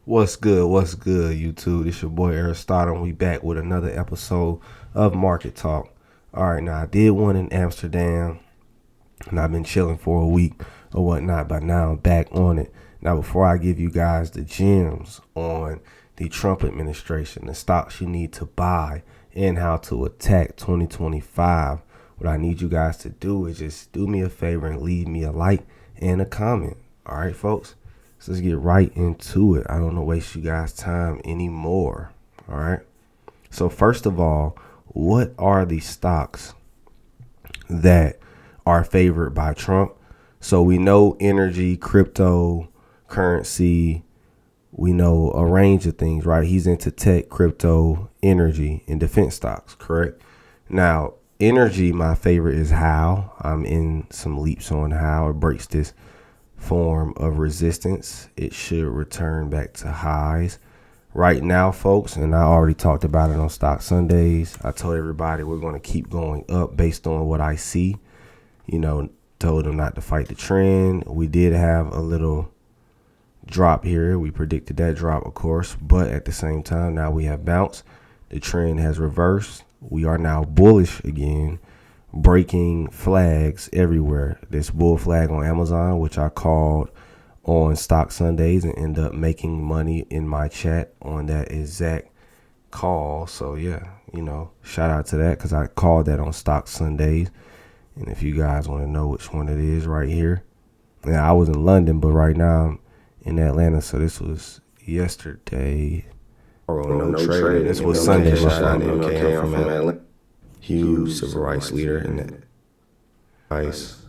What's good? What's good, YouTube? It's your boy Aristotle. We back with another episode of Market Talk. All right, now I did one in Amsterdam, and I've been chilling for a week or whatnot, but now I'm back on it. Now, before I give you guys the gems on the Trump administration, the stocks you need to buy, and how to attack 2025, what I need you guys to do is just do me a favor and leave me a like and a comment. All right, folks? So let's get right into it. I don't want to waste you guys' time anymore. All right. So first of all, what are the stocks that are favored by Trump? So we know energy, crypto, currency. We know a range of things, right? He's into tech, crypto, energy, and defense stocks, correct? Now, energy, my favorite is how. I'm in some leaps on how it breaks this form of resistance. It should return back to highs right now, folks, and I already talked about it on Stock Sundays. I told everybody we're going to keep going up based on what I see. Told them not to fight the trend. We did have a little drop here. We predicted that drop, of course, but at the same time, now we have bounced. The trend has reversed. We are now bullish again, breaking flags everywhere. This bull flag on Amazon, which I called on Stock Sundays and end up making money in my chat on that exact call. So yeah, shout out to that because I called that on Stock Sundays. And if you guys want to know which one it is, right here. Now, I was in London, but right now I'm in Atlanta. So this was yesterday. No trading. This was Sunday. Okay, I'm from Atlanta. Huge civil rights leader in that ice.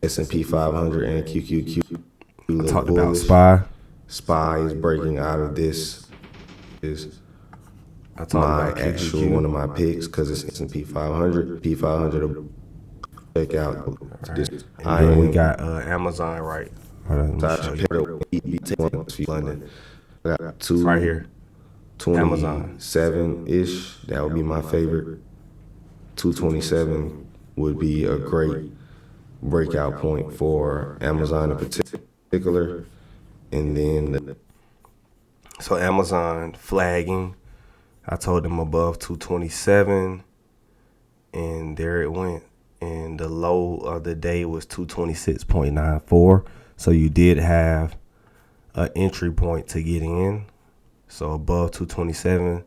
S&P 500 and QQQ. I talked about SPY. SPY is breaking out of this. I talked about actual one of my picks because it's S&P 500. P500 will check out this. And then we got Amazon right. London. I got two right here. 27-ish. That would be my favorite. 227 would be a great breakout point for Amazon in particular. And then, so Amazon flagging. I told them above 227, and there it went. And the low of the day was 226.94. So you did have an entry point to get in. So above 227.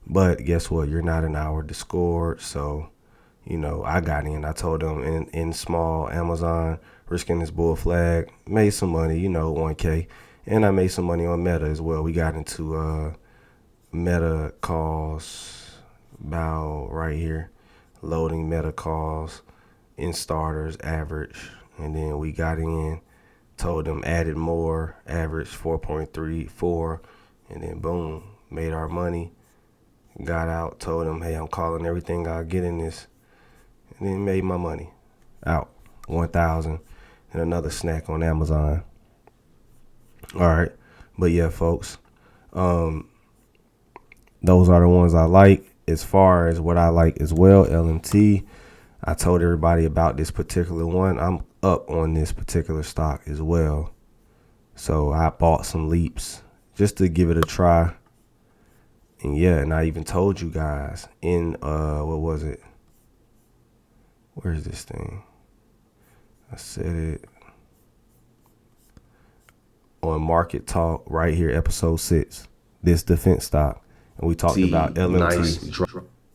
But guess what? You're not in our Discord. So, I got in. I told them in small Amazon, risking this bull flag, made some money, 1K. And I made some money on Meta as well. We got into Meta calls about right here. Loading Meta calls in starters, average. And then we got in, told them added more, average 4.34. And then boom, made our money. Got out, told them, hey, I'm calling everything I get in this. And then made my money out. 1,000 and another snack on Amazon. All right. But yeah, folks, those are the ones I like. As far as what I like as well, LMT, I told everybody about this particular one. I'm up on this particular stock as well. So I bought some leaps just to give it a try. And yeah, and I even told you guys in, what was it? Where's this thing? I said it on Market Talk right here, episode 6, this defense stock. And we talked about LMT. Nice.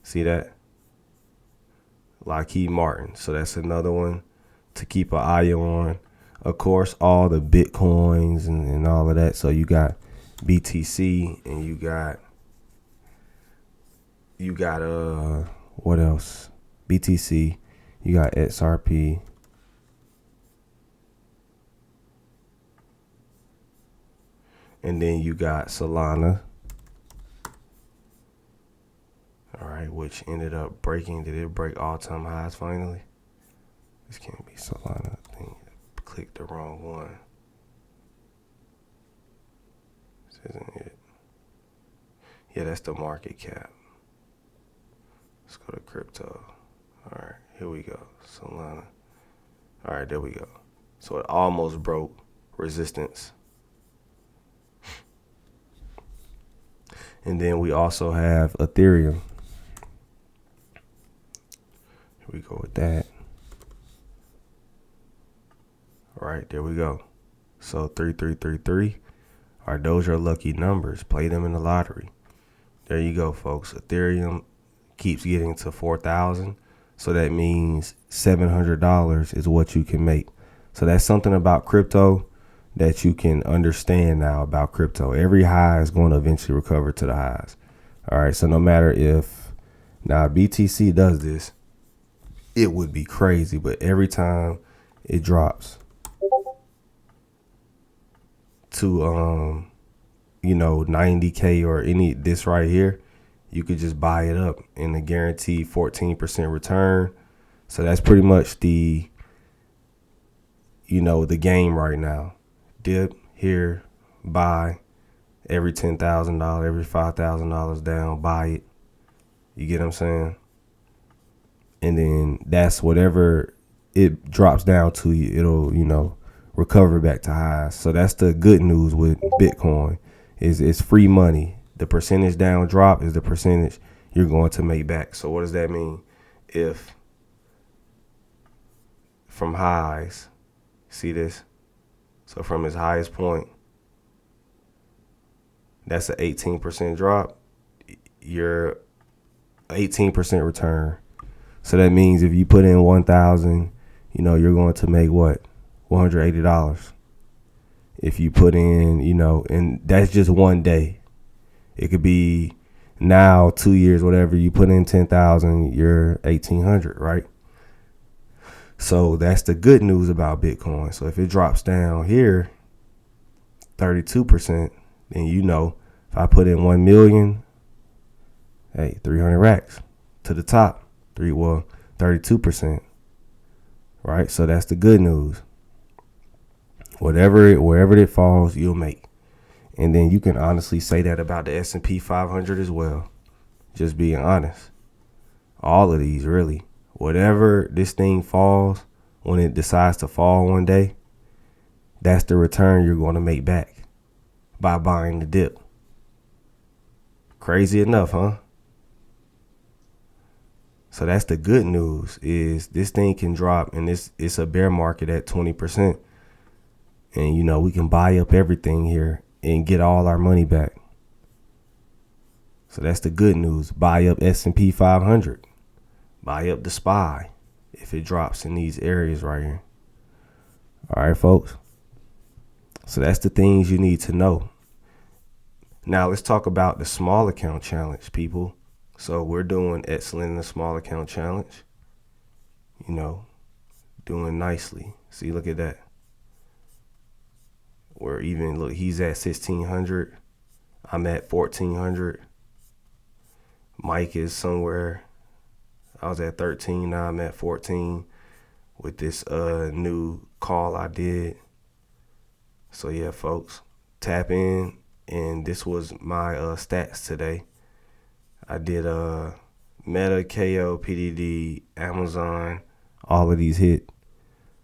See that? Lockheed Martin. So that's another one to keep an eye on. Of course, all the Bitcoins and all of that. So you got BTC and you got what else? BTC, you got XRP. And then you got Solana. All right, which ended up breaking. Did it break all-time highs finally? This can't be Solana. I think I clicked the wrong one. This isn't it. Yeah, that's the market cap. Let's go to crypto. All right, here we go. Solana. All right, there we go. So it almost broke resistance. And then we also have Ethereum. Here we go with that. All right, there we go. So 3333. All right, those are lucky numbers. Play them in the lottery. There you go, folks. Ethereum keeps getting to 4,000. So that means $700 is what you can make. So that's something about crypto that you can understand now about crypto. Every high is going to eventually recover to the highs. All right. So no matter if now BTC does this, it would be crazy. But every time it drops to, 90K or any this right here, you could just buy it up in a guaranteed 14% return. So that's pretty much the game right now. Dip here, buy every $10,000, every $5,000 down, buy it. You get what I'm saying? And then that's whatever it drops down to, it'll, recover back to highs. So that's the good news with Bitcoin is it's free money. The percentage down drop is the percentage you're going to make back. So what does that mean? If from highs, see this? So from its highest point, that's an 18% drop. You're 18% return. So that means if you put in 1,000, you're going to make what? $180. If you put in, and that's just one day. It could be now 2 years, whatever. You put in 10,000, you're 1,800, right? So that's the good news about Bitcoin. So if it drops down here, 32%, then if I put in 1 million, hey, 300 racks to the top, 32%, right? So that's the good news. Wherever it falls, you'll make. And then you can honestly say that about the S&P 500 as well. Just being honest. All of these, really. Whatever this thing falls, when it decides to fall one day, that's the return you're going to make back by buying the dip. Crazy enough, huh? So that's the good news is this thing can drop and it's a bear market at 20%. And, we can buy up everything here and get all our money back. So that's the good news. Buy up S&P 500. Buy up the SPY if it drops in these areas right here. All right, folks. So that's the things you need to know. Now let's talk about the small account challenge, people. So we're doing excellent in the small account challenge. Doing nicely. See, look at that. Or even look, he's at 1,600. I'm at 1,400. Mike is somewhere. I was at 13. Now I'm at 14 with this new call I did. So yeah, folks, tap in. And this was my stats today. I did Meta, KO, PDD, Amazon. All of these hit.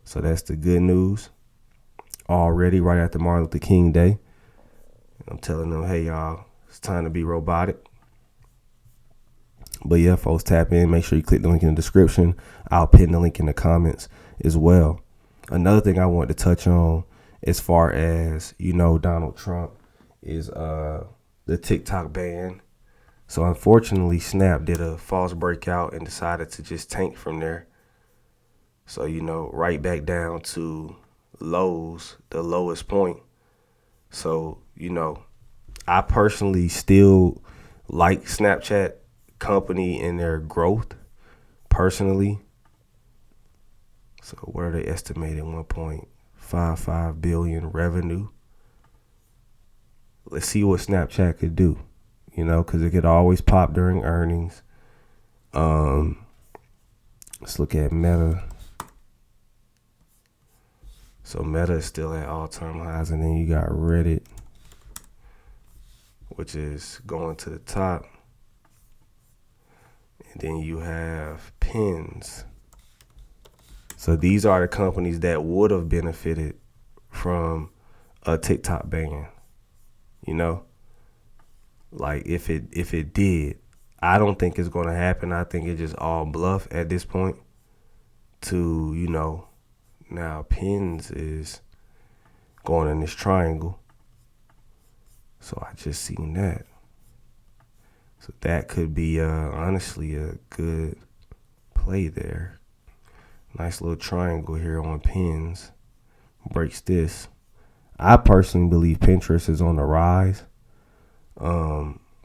So that's the good news. Already right after Martin Luther King Day. I'm telling them, hey, y'all, it's time to be robotic. But yeah, folks, tap in. Make sure you click the link in the description. I'll pin the link in the comments as well. Another thing I want to touch on as far as, Donald Trump is the TikTok ban. So unfortunately, Snap did a false breakout and decided to just tank from there. So, right back down to lows, the lowest point. So, I personally still like Snapchat company and their growth personally. So what are they estimating? 1.55 billion revenue. Let's see what Snapchat could do, because it could always pop during earnings. Let's look at Meta. So Meta is still at all-time highs, and then you got Reddit, which is going to the top. And then you have Pins. So these are the companies that would have benefited from a TikTok ban, Like if it did, I don't think it's gonna happen. I think it's just all bluff at this point. To now pins is going in this triangle, so I just seen that. So that could be honestly a good play there. Nice little triangle here on pins. Breaks this. I personally believe Pinterest is on the rise.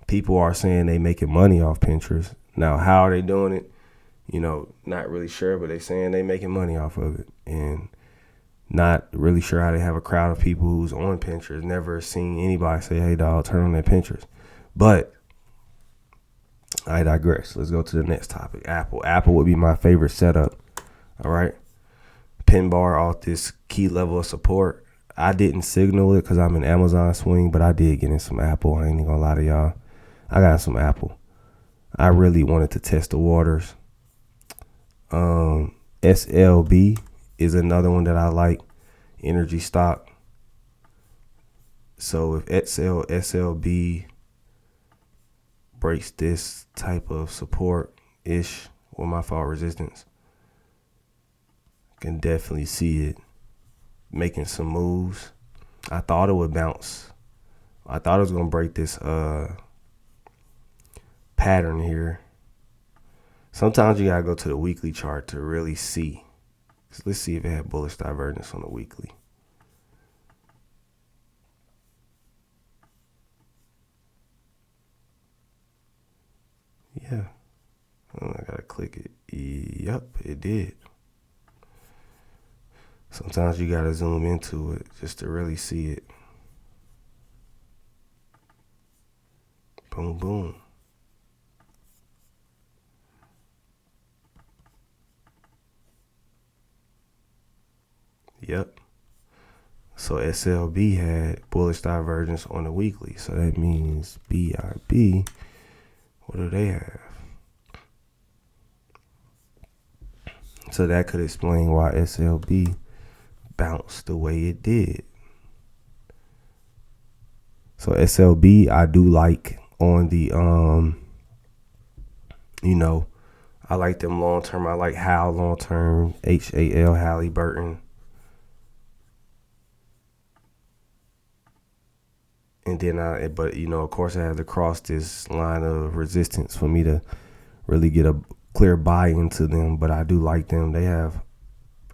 People are saying they making money off Pinterest. Now, how are they doing it? Not really sure, but they saying they making money off of it. And not really sure how they have a crowd of people who's on Pinterest. Never seen anybody say, hey, dog, turn on that Pinterest. But I digress. Let's go to the next topic. Apple. Apple would be my favorite setup. All right. Pin bar off this key level of support. I didn't signal it because I'm an Amazon swing, but I did get in some Apple. I ain't even gonna lie to y'all. I got some Apple. I really wanted to test the waters. SLB is another one that I like. Energy stock. So if SLB breaks this type of support-ish with my fall resistance, can definitely see it making some moves. I thought it would bounce. I thought it was going to break this pattern here. Sometimes you got to go to the weekly chart to really see. So let's see if it had bullish divergence on the weekly. Yeah. I got to click it. Yep, it did. Sometimes you got to zoom into it just to really see it. Boom, boom. Yep. So SLB had bullish divergence on the weekly. So that means BIB, what do they have? So that could explain why SLB bounced the way it did. So SLB I do like on the I like them long term. I like Hal long term, HAL Halliburton. And then of course I have to cross this line of resistance for me to really get a clear buy into them. But I do like them. They have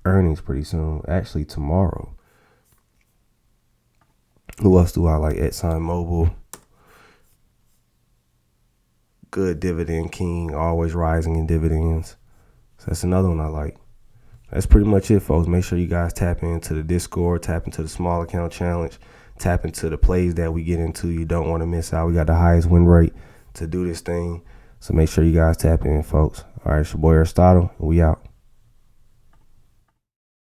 earnings pretty soon, actually tomorrow. Who else do I like? ExxonMobil. Good dividend king, always rising in dividends. So that's another one I like. That's pretty much it, folks. Make sure you guys tap into the Discord, tap into the small account challenge, tap into the plays that we get into. You don't want to miss out. We got the highest win rate to do this thing. So make sure you guys tap in, folks. All right, it's your boy Aristotle, and we out.